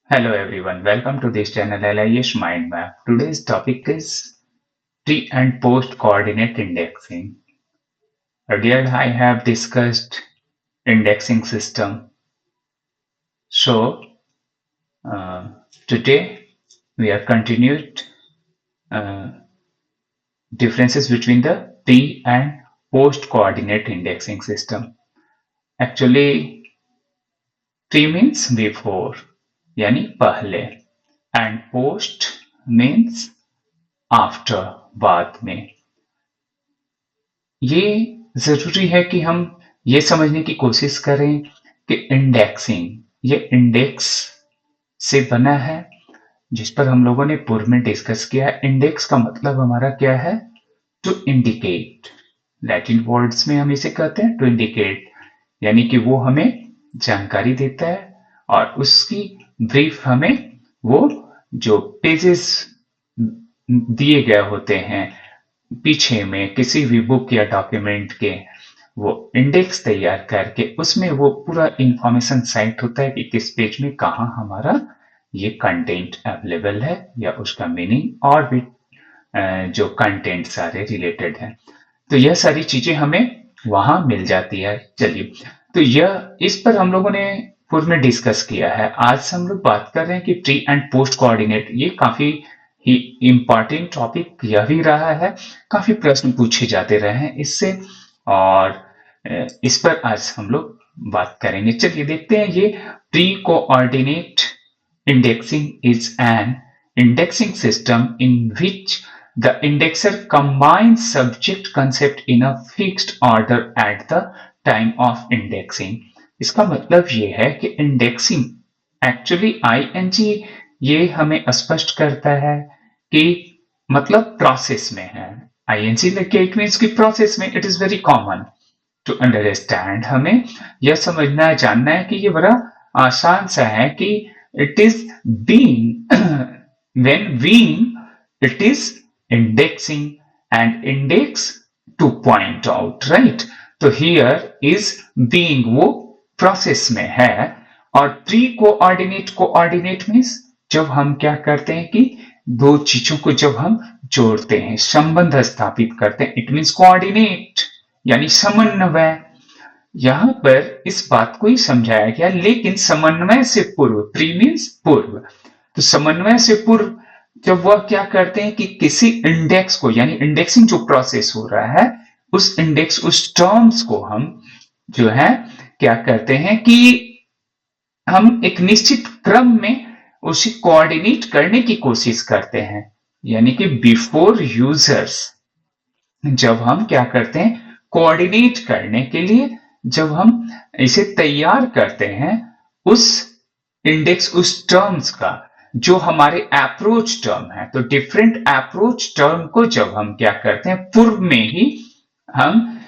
Hello everyone, welcome to this channel LIS Mind Map. Today's topic is pre and post coordinate indexing. Earlier I have discussed indexing system. So uh, today we have continued uh, differences between the pre and post coordinate indexing system. Actually pre means before यानी पहले and post means after बाद में. ये जरूरी है कि हम ये समझने की कोशिश करें कि इंडेक्सिंग ये इंडेक्स से बना है जिस पर हम लोगों ने पूर्व में डिस्कस किया है. इंडेक्स का मतलब हमारा क्या है? To indicate. लैटिन वर्ड्स में हम इसे कहते हैं टू इंडिकेट, यानी कि वो हमें जानकारी देता है और उसकी ब्रीफ हमें वो जो पेजेस दिए गए होते हैं पीछे में किसी भी बुक या डॉक्यूमेंट के, वो इंडेक्स तैयार करके उसमें वो पूरा इंफॉर्मेशन साइट होता है कि किस पेज में कहाँ हमारा ये कंटेंट अवेलेबल है या उसका मीनिंग और भी जो कंटेंट सारे रिलेटेड हैं. तो यह सारी चीजें हमें वहां मिल जाती है. चलिए, तो यह इस पर हम लोगों ने पूर्व में डिस्कस किया है. आज हम लोग बात कर रहे हैं कि प्री एंड पोस्ट कोऑर्डिनेट. ये काफी ही इम्पॉर्टेंट टॉपिक यह भी रहा है. काफी प्रश्न पूछे जाते रहे हैं इससे और इस पर आज हम लोग बात करेंगे. चलिए देखते हैं. ये pre coordinate indexing is an indexing system in which the indexer combines subject concept in a fixed order at the time of indexing. इसका मतलब ये है कि इंडेक्सिंग एक्चुअली आईएनजी ये हमें स्पष्ट करता है कि मतलब प्रोसेस में है. आईएनजी लेके इट मीन्स कि प्रोसेस में. It is very common to understand. हमें यह समझना है, जानना है कि ये बड़ा आसान सा है कि it is being when being it is indexing and index to point out, right? तो here is being वो प्रोसेस में है और प्री कोऑर्डिनेट. कोऑर्डिनेट मीन्स जब हम क्या करते हैं कि दो चीजों को जब हम जोड़ते हैं, संबंध स्थापित करते हैं, इट मीन्स कोऑर्डिनेट यानी समन्वय. यहां पर इस बात को ही समझाया गया, लेकिन समन्वय से पूर्व. प्री मीन्स पूर्व. तो समन्वय से पूर्व जब वह क्या करते हैं कि किसी इंडेक्स को, यानी इंडेक्सिंग जो प्रोसेस हो रहा है उस इंडेक्स, उस टर्म्स को हम जो है क्या करते हैं कि हम एक निश्चित क्रम में उसे कोऑर्डिनेट करने की कोशिश करते हैं. यानी कि बिफोर यूजर्स जब हम क्या करते हैं कोऑर्डिनेट करने के लिए, जब हम इसे तैयार करते हैं उस इंडेक्स, उस टर्म्स का जो हमारे अप्रोच टर्म है, तो डिफरेंट अप्रोच टर्म को जब हम क्या करते हैं पूर्व में ही हम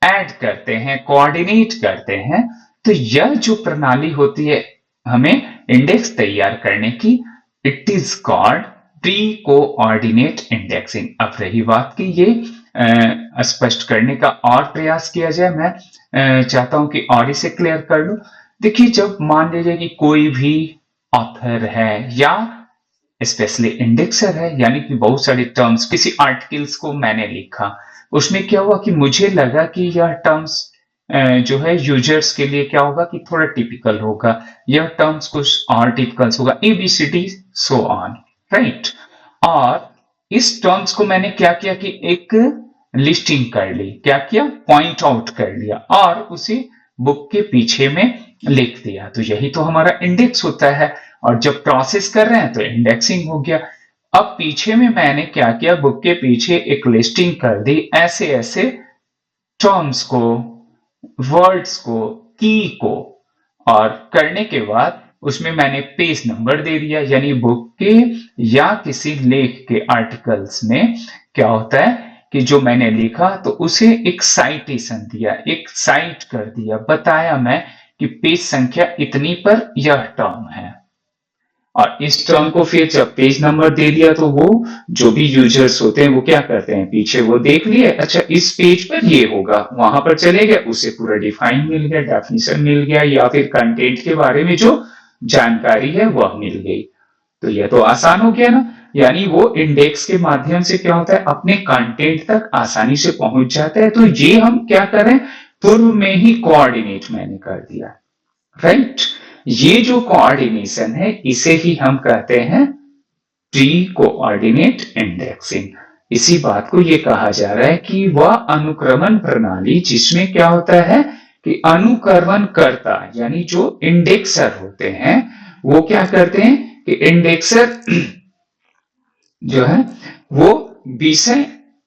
ऐड करते हैं, कोऑर्डिनेट करते हैं, तो यह जो प्रणाली होती है हमें इंडेक्स तैयार करने की, it is called pre coordinate indexing. अब रही बात की ये स्पष्ट करने का और प्रयास किया जाए. मैं चाहता हूं कि और इसे क्लियर कर लूं. देखिए, जब मान लीजिए कि कोई भी ऑथर है या स्पेशली इंडेक्सर है, यानी कि बहुत सारे टर्म्स, किसी आर्टिकल्स को मैंने लिखा, उसमें क्या हुआ कि मुझे लगा कि यह टर्म्स जो है यूजर्स के लिए क्या होगा कि थोड़ा टिपिकल होगा, यह टर्म्स कुछ और टिपिकल्स होगा, एबीसीडी सो ऑन, राइट. और इस टर्म्स को मैंने क्या किया कि एक लिस्टिंग कर ली. क्या किया? पॉइंट आउट कर लिया और उसे बुक के पीछे में लिख दिया. तो यही तो हमारा इंडेक्स होता है. और जब प्रोसेस कर रहे हैं तो इंडेक्सिंग हो गया. अब पीछे में मैंने क्या किया, बुक के पीछे एक लिस्टिंग कर दी ऐसे ऐसे टर्म्स को, वर्ड्स को, की को, और करने के बाद उसमें मैंने पेज नंबर दे दिया. यानी बुक के या किसी लेख के आर्टिकल्स में क्या होता है कि जो मैंने लिखा तो उसे एक साइटेशन दिया, एक साइट कर दिया, बताया मैं कि पेज संख्या इतनी पर यह टर्म है. और इस टर्म को फिर जब पेज नंबर दे दिया तो वो जो भी यूजर्स होते हैं वो क्या करते हैं, पीछे वो देख लिए, अच्छा इस पेज पर ये होगा, वहां पर चले गए, उसे पूरा डिफाइन मिल गया, डेफिनेशन मिल गया, या फिर कंटेंट के बारे में जो जानकारी है वह मिल गई। तो यह तो आसान हो गया ना, यानी वो इंडेक्स के माध्यम से क्या होता है, अपने कंटेंट तक आसानी से पहुंच जाता है। तो ये हम क्या करें, पूर्व में ही कोऑर्डिनेट मैंने कर दिया, राइट। ये जो कोऑर्डिनेशन है इसे ही हम कहते हैं प्री कोऑर्डिनेट इंडेक्सिंग। इसी बात को ये कहा जा रहा है कि वह अनुक्रमण प्रणाली जिसमें क्या होता है कि अनुक्रमण करता यानी जो इंडेक्सर होते हैं वो क्या करते हैं कि इंडेक्सर जो है वो विषय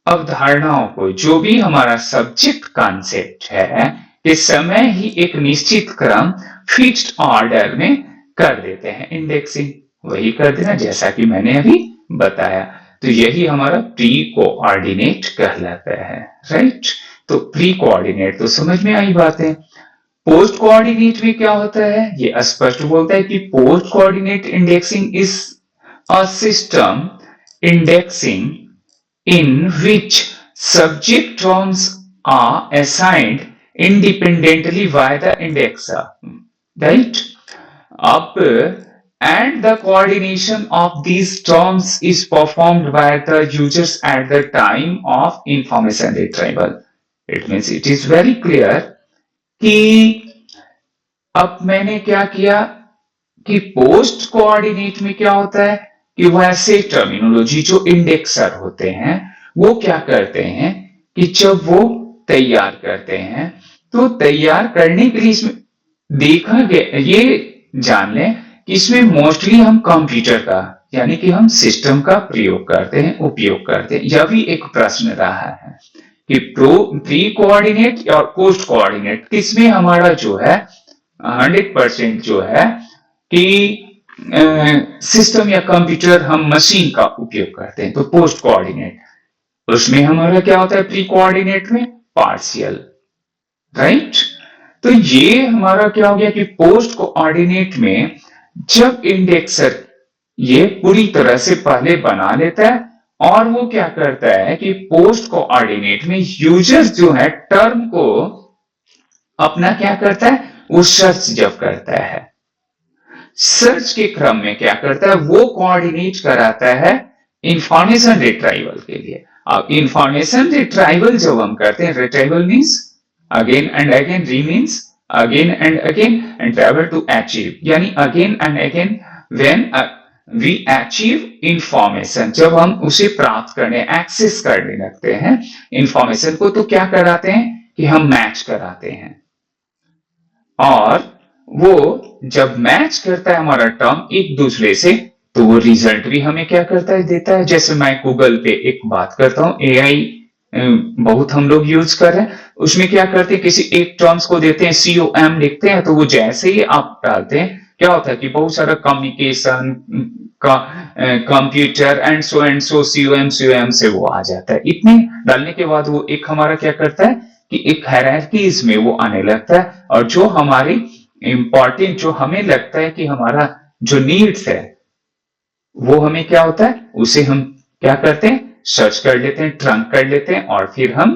अवधारणाओं को, जो भी हमारा सब्जेक्ट कॉन्सेप्ट है, कि समय ही एक निश्चित क्रम फिक्स्ड ऑर्डर में कर देते हैं इंडेक्सिंग। वही कर देना जैसा कि मैंने अभी बताया। तो यही हमारा प्री कोऑर्डिनेट कहलाता है, राइट। तो प्री कोऑर्डिनेट तो समझ में आई बात है। पोस्ट कोऑर्डिनेट में क्या होता है, ये स्पष्ट बोलता है कि post coordinate indexing is a system indexing in which subject terms are assigned independently by the indexer, right? Up and the coordination of these terms is performed by the users at the time of information retrieval. It means it is very clear कि अब मैंने क्या किया कि post coordinate में क्या होता है कि वैसे टर्मिनोलॉजी जो इंडेक्सर होते हैं वो क्या करते हैं कि जब वो तैयार करते हैं तो तैयार करने के लिए इसमें देखा गया, ये जान लें कि इसमें मोस्टली हम कंप्यूटर का यानी कि हम सिस्टम का प्रयोग करते हैं, उपयोग करते हैं। यह भी एक प्रश्न रहा है कि प्री कोऑर्डिनेट और पोस्ट कोऑर्डिनेट किसमें हमारा जो है 100% जो है कि सिस्टम या कंप्यूटर हम मशीन का उपयोग करते हैं। तो पोस्ट कोऑर्डिनेट उसमें हमारा क्या होता है, प्री कोऑर्डिनेट में पार्शियल, राइट। तो ये हमारा क्या हो गया कि पोस्ट कोऑर्डिनेट में जब इंडेक्सर ये पूरी तरह से पहले बना लेता है और वो क्या करता है कि पोस्ट कोऑर्डिनेट में यूजर जो है टर्म को अपना क्या करता है, वो सर्च जब करता है, सर्च के क्रम में क्या करता है वो कोऑर्डिनेट कराता है इंफॉर्मेशन रिट्राइवल के लिए। अब इंफॉर्मेशन रिट्राइवल जब हम करते हैं, retrieval means again and again, re means again and again, and travel to achieve यानी again and again when we achieve information, जब हम उसे प्राप्त करने एक्सेस करने लगते हैं इंफॉर्मेशन को, तो क्या कराते हैं कि हम मैच कराते हैं। और वो जब मैच करता है हमारा टर्म एक दूसरे से तो वो रिजल्ट भी हमें क्या करता है, देता है। जैसे मैं गूगल पे एक बात करता हूं, एआई बहुत हम लोग यूज कर रहे हैं, उसमें क्या करते हैं किसी एक टर्म्स को देते हैं, COM लिखते हैं, तो वो जैसे ही आप डालते हैं क्या होता है कि बहुत सारा कम्युनिकेशन का कंप्यूटर एंड सो COM से वो आ जाता है। इतने डालने के बाद वो एक हमारा क्या करता है कि एक हायरार्कीज में वो आने लगता है, और जो हमारी इंपॉर्टेंट जो हमें लगता है कि हमारा जो नीड्स है वो हमें क्या होता है उसे हम क्या करते हैं, सर्च कर लेते हैं, ट्रंक कर लेते हैं, और फिर हम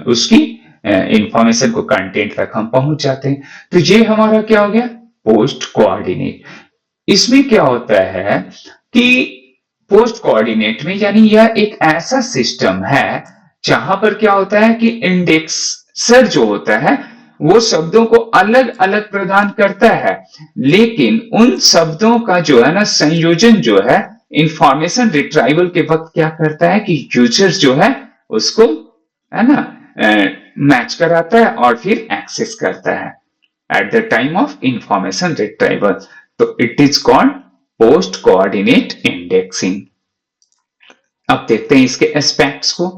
उसकी इंफॉर्मेशन को कंटेंट तक हम पहुंच जाते हैं। तो ये हमारा क्या हो गया, पोस्ट कोऑर्डिनेट। इसमें क्या होता है कि पोस्ट कोऑर्डिनेट में यानी यह एक ऐसा सिस्टम है जहां पर क्या होता है कि इंडेक्सर जो होता है वो शब्दों को अलग अलग प्रदान करता है, लेकिन उन शब्दों का जो है ना संयोजन जो है इंफॉर्मेशन रिट्राइवल के वक्त क्या करता है कि यूजर जो है उसको है ना मैच कराता है और फिर एक्सेस करता है at the time of information retrieval. तो it is called post coordinate indexing. अब देखते हैं इसके एस्पेक्ट्स को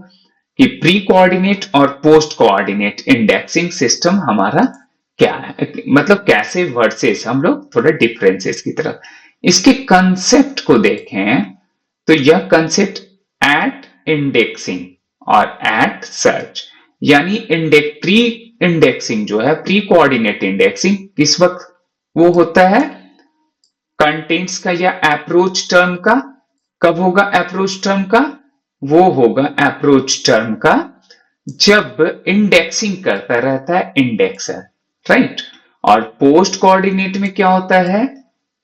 कि प्री कोऑर्डिनेट और पोस्ट कोऑर्डिनेट इंडेक्सिंग सिस्टम हमारा क्या है, मतलब कैसे वर्सेस हम लोग थोड़ा डिफरेंसेस की तरफ। इसके कंसेप्ट को देखें तो यह कंसेप्ट एट इंडेक्सिंग और एट सर्च, यानी प्री इंडेक्सिंग जो है, प्री कोऑर्डिनेट इंडेक्सिंग किस वक्त वो होता है, कंटेंट्स का या अप्रोच टर्म का। कब होगा अप्रोच टर्म का, वो होगा अप्रोच टर्म का जब इंडेक्सिंग करता रहता है इंडेक्सर, राइट। और पोस्ट कोऑर्डिनेट में क्या होता है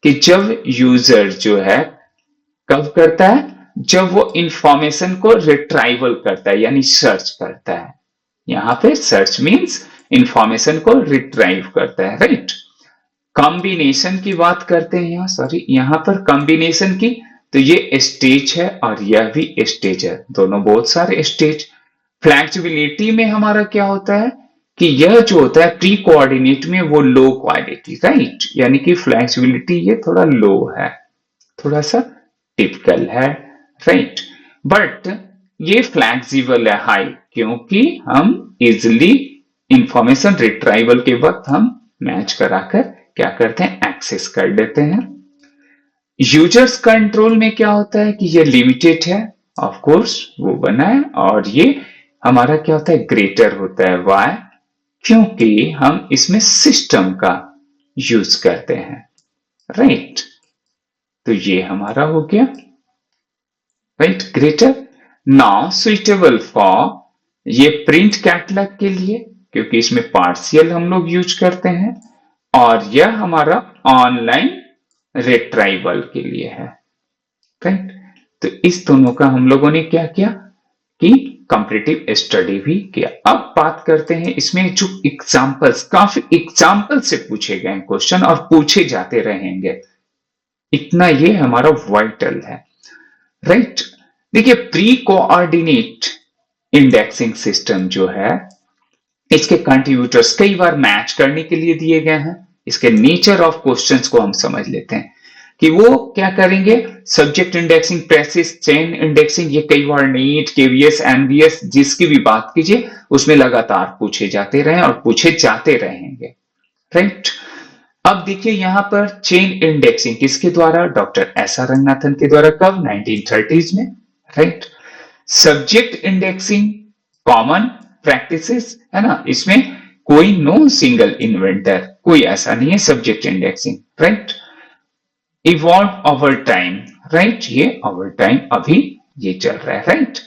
कि जब यूजर जो है कब करता है, जब वो इंफॉर्मेशन को रिट्राइवल करता है यानी सर्च करता है। यहां पे सर्च मीन्स इंफॉर्मेशन को रिट्राइव करता है, राइट। कॉम्बिनेशन की बात करते हैं यहाँ, सॉरी यहां पर कॉम्बिनेशन की, तो ये स्टेज है और यह भी स्टेज है, दोनों बहुत सारे स्टेज। फ्लैक्सिबिलिटी में हमारा क्या होता है कि यह जो होता है प्री कोऑर्डिनेट में वो लो क्वालिटी, राइट, यानी कि फ्लैक्सिबिलिटी ये थोड़ा लो है, थोड़ा सा टिपिकल है, राइट। बट ये फ्लैक्सिबल है हाई, क्योंकि हम इजिली इंफॉर्मेशन रिट्राइवल के वक्त हम मैच कराकर क्या करते हैं, एक्सेस कर लेते हैं। यूजर्स कंट्रोल में क्या होता है कि ये लिमिटेड है, ऑफ कोर्स वो बना है, और ये हमारा क्या होता है, ग्रेटर होता है। वाई? क्योंकि हम इसमें सिस्टम का यूज करते हैं, राइट। तो ये हमारा हो गया, right, greater. Now suitable for ये प्रिंट कैटलॉग के लिए, क्योंकि इसमें पार्शियल हम लोग यूज करते हैं, और यह हमारा ऑनलाइन रिट्राइवल के लिए है, राइट। तो इस दोनों का हम लोगों ने क्या किया कि कंपैरेटिव स्टडी भी किया। अब बात करते हैं इसमें जो एग्जांपल्स, काफी एग्जांपल से पूछे गए क्वेश्चन और पूछे जाते रहेंगे, इतना ये हमारा वाइटल है, राइट। देखिए प्री कोऑर्डिनेट इंडेक्सिंग सिस्टम जो है, इसके कंट्रीब्यूटर्स कई बार मैच करने के लिए दिए गए हैं। इसके नेचर ऑफ क्वेश्चंस को हम समझ लेते हैं कि वो क्या करेंगे। Subject indexing, precious, chain indexing, ये कई बार नीट, केवीएस, एनवीएस जिसकी भी बात कीजिए उसमें लगातार पूछे जाते रहे और पूछे जाते रहेंगे, राइट। अब देखिए यहां पर चेन इंडेक्सिंग किसके द्वारा, डॉक्टर एस आर रंगनाथन के द्वारा, कब, 1930s में, right. Subject indexing common practices है ना, इसमें कोई नो सिंगल इन्वेंटर, कोई ऐसा नहीं है subject indexing, right. Evolve over time, right, ये ओवर टाइम अभी ये चल रहा है, राइट।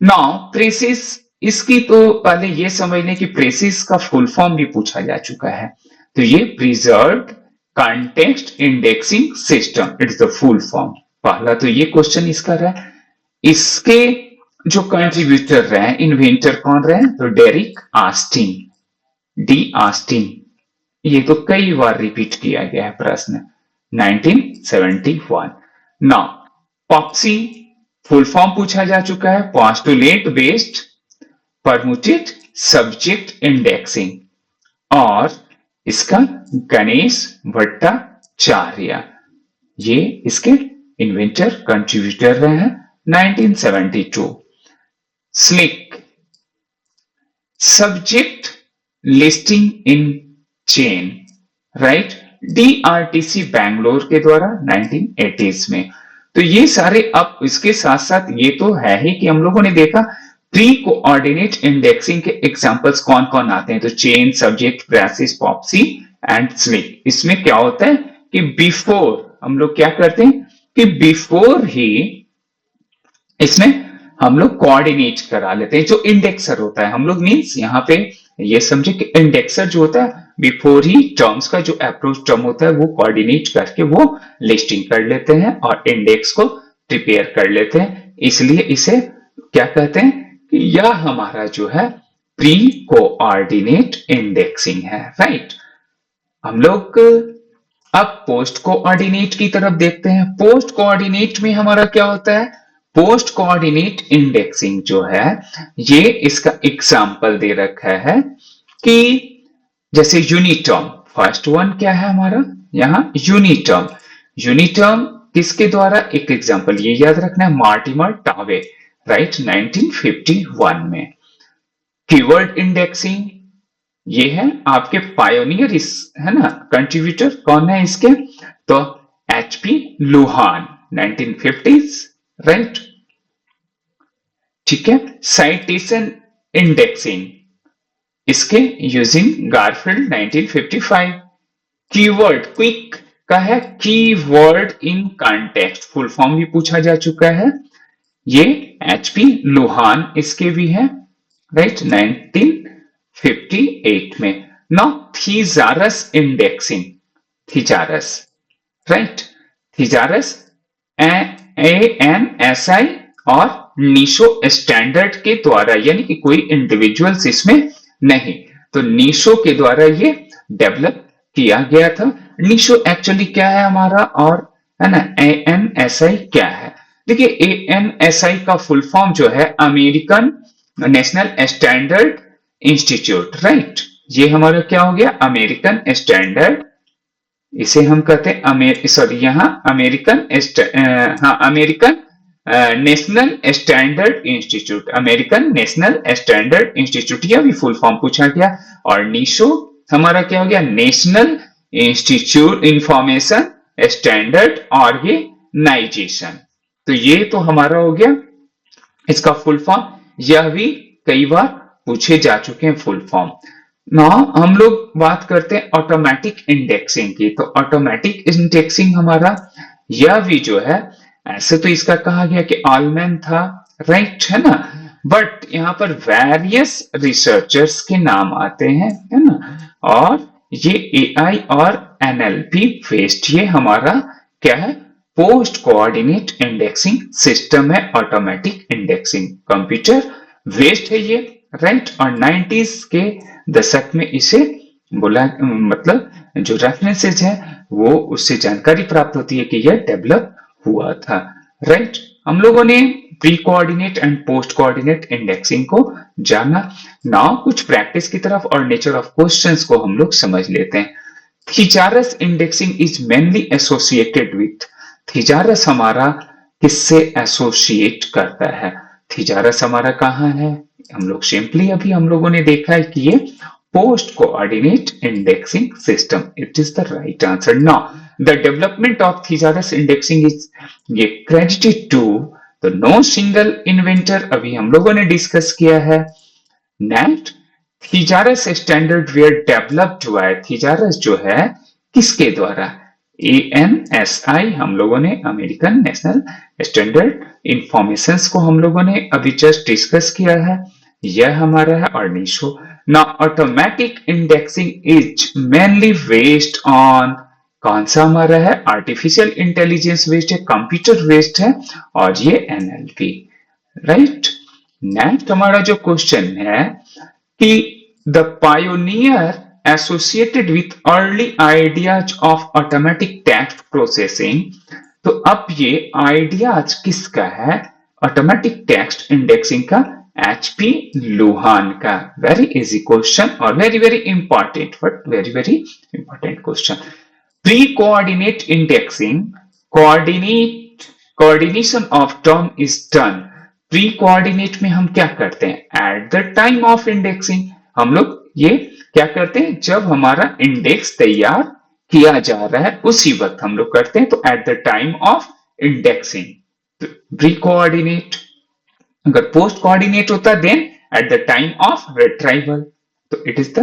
नाउ प्रेसिस, इसकी तो पहले ये समझने की प्रेसिस का फुल फॉर्म भी पूछा जा चुका है, तो ये preserved context indexing system, it's the full form. पहला तो ये क्वेश्चन इसका रहा। इसके जो कंट्रीब्यूटर रहे, इन्वेंटर कौन रहे, तो डेरिक आस्टिन, डी आस्टिन, ये तो कई बार रिपीट किया गया है प्रश्न, 1971। नाउ पॉप्सी फुल फॉर्म पूछा जा चुका है, पोस्टुलेट बेस्ड परमुटेड सब्जेक्ट इंडेक्सिंग, और इसका गणेश भट्टाचार्य, ये इसके इन्वेंटर कंट्रीब्यूटर रहे हैं, 1972। SLIC subject listing in chain, right, DRTC Bangalore के द्वारा 1980s में। तो ये सारे, अब इसके साथ साथ ये तो है ही कि हम लोगों ने देखा प्री कोऑर्डिनेट इंडेक्सिंग के एग्जांपल्स कौन कौन आते हैं, तो chain, subject, PRECIS, POPSI and SLIC. इसमें क्या होता है कि बिफोर हम लोग क्या करते हैं कि बिफोर ही इसमें हम लोग कोऑर्डिनेट करा लेते हैं, जो इंडेक्सर होता है हम लोग, मीन्स यहां पे ये समझे कि इंडेक्सर जो होता है बिफोर ही टर्म्स का जो अप्रोच टर्म होता है वो कोऑर्डिनेट करके वो लिस्टिंग कर लेते हैं और इंडेक्स को प्रिपेयर कर लेते हैं, इसलिए इसे क्या कहते हैं कि यह हमारा जो है प्री कोऑर्डिनेट इंडेक्सिंग है, राइट। हम लोग अब पोस्ट कोऑर्डिनेट की तरफ देखते हैं। पोस्ट कोऑर्डिनेट में हमारा क्या होता है, पोस्ट कोऑर्डिनेट इंडेक्सिंग जो है, ये इसका एग्जांपल दे रखा है कि जैसे यूनिटर्म, फर्स्ट वन क्या है हमारा यहां, यूनिटर्म। यूनिटर्म किसके द्वारा, एक एग्जांपल ये याद रखना है, मार्टिमर टावे, राइट, 1951 में। कीवर्ड इंडेक्सिंग, ये है आपके पायोनियर, इस है ना, कंट्रीब्यूटर कौन है इसके, तो एचपी लुहान, 1950s, राइट, ठीक है। साइटेशन इंडेक्सिंग, इसके यूजिंग गारफील्ड, 1955। कीवर्ड क्विक का है keyword in context, full form भी पूछा जा चुका है, ये एचपी लुहान इसके भी है, राइट, 1958 में। Now thesaurus indexing, thesaurus, right. Thesaurus ANSI और नीशो स्टैंडर्ड के द्वारा, यानी कि कोई इंडिविजुअल्स इसमें नहीं, तो नीशो के द्वारा ये डेवलप किया गया था। नीशो एक्चुअली क्या है हमारा, और है ना ANSI क्या है। देखिए ANSI का फुल फॉर्म जो है American national standard institute, right. ये हमारा क्या हो गया, अमेरिकन स्टैंडर्ड, इसे हम कहते हैं सॉरी यहाँ American national standard institute, American national standard institute, यह भी फुल फॉर्म पूछा गया। और नीशो हमारा क्या हो गया, national institute information standard organisation. तो ये तो हमारा हो गया इसका फुल फॉर्म, यह भी कई बार पूछे जा चुके हैं फुल फॉर्म। ना हम लोग बात करते हैं ऑटोमेटिक इंडेक्सिंग की, तो ऑटोमेटिक इंडेक्सिंग हमारा यह भी जो है, ऐसे तो इसका कहा गया कि ऑलमैन था, राइट है ना, बट यहाँ पर वेरियस रिसर्चर्स के नाम आते हैं, है ना, और ये AI और NLP बेस्ड ये हमारा क्या है, पोस्ट कोऑर्डिनेट इंडेक्सिंग सिस्टम है। ऑटोमेटिक इंडेक्सिंग कंप्यूटर बेस्ड है ये, राइट। और 90s के दशक में इसे बोला, मतलब जो रेफरेंसेज है वो उससे जानकारी प्राप्त होती है कि यह डेवलप हुआ था, राइट। हम लोगों ने pre coordinate and post coordinate indexing को जाना। नाउ कुछ प्रैक्टिस की तरफ और नेचर ऑफ क्वेश्चंस को हम लोग समझ लेते हैं। Thesaurus indexing is mainly associated with, thesaurus हमारा किससे एसोसिएट करता है, थिजारस हमारा कहाँ है, हम लोग सिंपली अभी हम लोगों ने देखा है कि ये post coordinate indexing system, it is the right answer. Now the development of thesaurus indexing is ये credited to the no single inventor, अभी हम लोगों ने डिस्कस किया है। Net thesaurus standard were developed हुआ है, थिजारस जो है किसके द्वारा, ANSI हम लोगों ने अमेरिकन नेशनल स्टैंडर्ड इंफॉर्मेशन को हम लोगों ने अभी जस्ट डिस्कस किया है, यह हमारा है। और नीशो ना automatic indexing is mainly based on, कौन सा हमारा है, आर्टिफिशियल इंटेलिजेंस बेस्ड है, कंप्यूटर बेस्ड है, और ये NLP, राइट। नेक्स्ट हमारा जो क्वेश्चन है कि the pioneer associated with early ideas of automatic text processing, तो अब ये आइडियाज किसका है, ऑटोमेटिक टेक्स्ट इंडेक्सिंग का, HP लुहान का। वेरी इजी क्वेश्चन और very very important, but very very important question. Pre coordinate indexing, coordination of term is done, pre coordinate में हम क्या करते हैं, eight the time of indexing, हम लोग ये क्या करते हैं, जब हमारा इंडेक्स तैयार किया जा रहा है उसी वक्त हम लोग करते हैं, तो at the time of indexing pre coordinate. अगर पोस्ट कोऑर्डिनेट होता then at the time of retrieval, तो it is the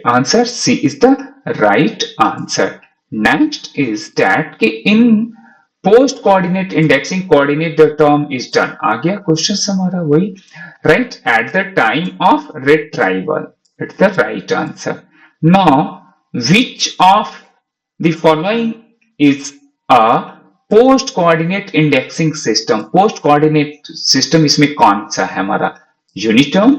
answer, C is the right answer. Next is that कि in post coordinate indexing coordinate the term is done, आ गया question हमारा वही, right, at the time of retrieval, it's the right answer. Now which of the following is a post coordinate indexing system, post coordinate system इसमें कौन सा है हमारा, यूनिटर्म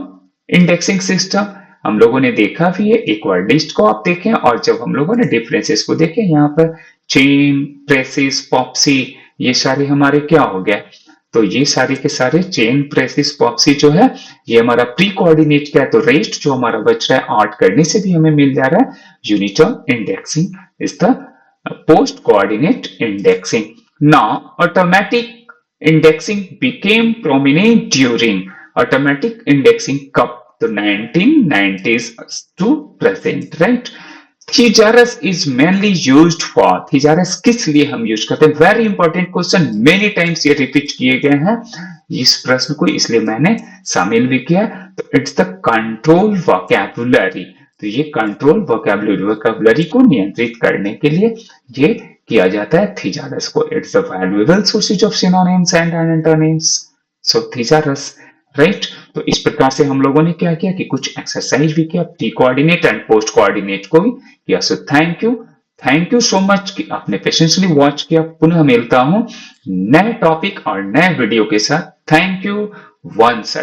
indexing system, हम लोगों ने देखा भी है, एक वर्ड लिस्ट को आप देखें, और जब हम लोगों ने डिफरेंसेस को देखें, यहाँ पर चेन, प्रेसिस, पॉप्सी, ये सारे हमारे क्या हो गया, तो ये सारे के सारे चेन, प्रेसिस, पॉप्सी जो है ये हमारा प्री कोऑर्डिनेट का है, तो रेस्ट जो हमारा बच रहा है ऐड करने से भी हमें मिल जा रहा है, uniterm indexing is the post coordinate indexing. Now automatic indexing became prominent during, automatic indexing कब, तो 1990s to present, right? Thesaurus is mainly used for, Thesaurus किस लिए हम यूज करते हैं, very important question, many times ये repeat किए गए हैं इस प्रश्न को, इसलिए मैंने शामिल भी किया, तो इट्स द कंट्रोल वोकैबुलरी, तो ये कंट्रोल वोकैबुलरी को नियंत्रित करने के लिए ये किया जाता है थिजारस को, it's the valuable sources of synonyms and antonyms, so thesaurus, right. तो इस प्रकार से हम लोगों ने क्या किया कि कुछ एक्सरसाइज भी किया, pre coordinate and post coordinate को भी किया। So thank you thank you so much कि आपने पेशेंसली वॉच किया। पुनः मिलता हूं नए टॉपिक और नए वीडियो के साथ। Thank you once